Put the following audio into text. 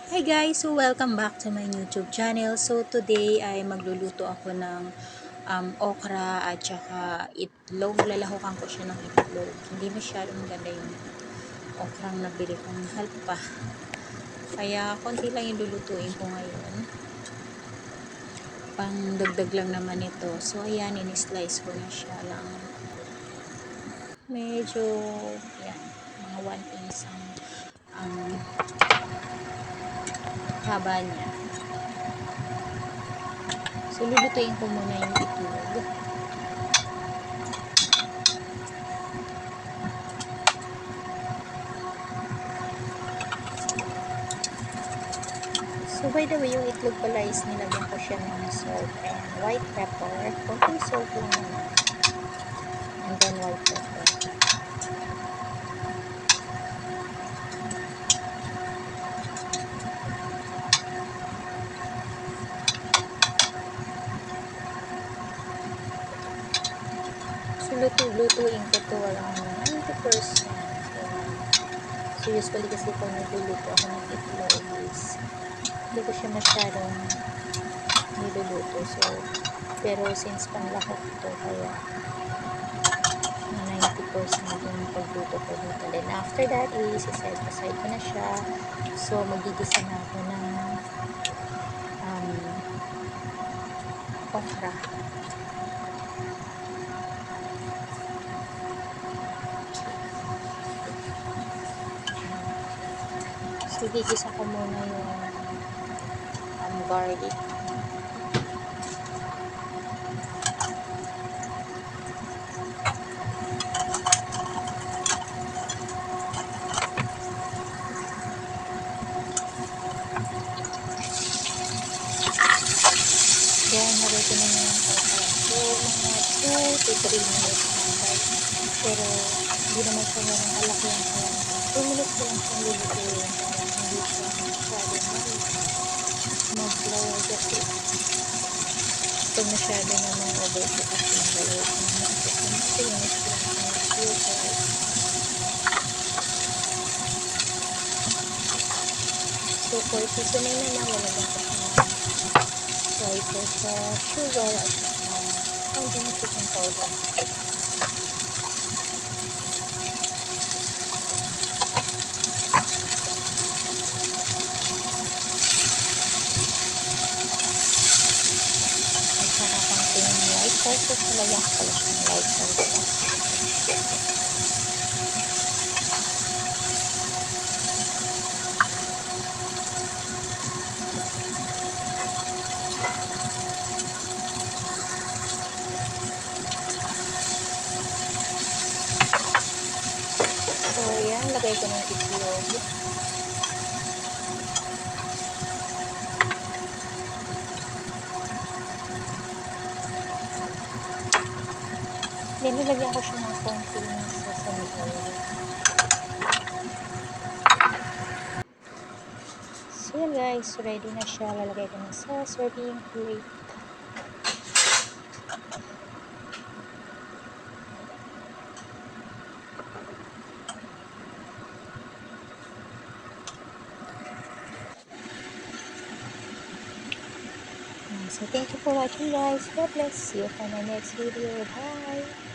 Hi guys! So welcome back to my YouTube channel. So today ay magluluto ako ng okra at saka itlog. Lalahukan ko siya ng itlog. Hindi masyadong maganda yung okrang nabili kong mahal pa. Kaya konti lang yung lulutuin ko ngayon. Pang dagdag lang naman ito. So ayan, in-slice ko na siya lang. Medyo, yan, mga 1 inch ang haba niya. So, lulutuin ko muna yung itlog. So, by the way, yung itlog pala is nilagyan ko siya ng salt and white pepper. Konting salt lang naman. And then white pepper. So, lutuin ko to around 90%. So, usually kasi kung nagluluto ako ng itlog is hindi ko siya masyadong niluluto. So, pero since panlahok ito, kaya 90% yung pagluto ko dito. Then, after that, i-set aside ko na siya. So, magigisa na ako ng okra. So, gigisa ko muna yung garlic. Then, nalagay ko na yung okra. So, mga 2 to 3 minutes lang guys. Pero, hindi naman siya ganun kalaki yung kaya 2 minutes ko lang siyang lulutuin. Hindi siya masyadong mag-flour kasi pag masyado namang overcook kasi yung dalawa ko naman kasi matinis ko lang siyang filter. So, for seasoning naman, lalagyan ko siya ng soy sauce, sugar, at konting chicken powder. At saka konting light sauce, lalagyan ko pala siya ng light sauce. So, yan, lagay ko ng itlog. Then, nilagyan ko siya ng konting sesame oil. So, yan guys, ready na siya. Lalagay ko na sa serving plate. So, thank you for watching guys. God bless you for my next video. Bye!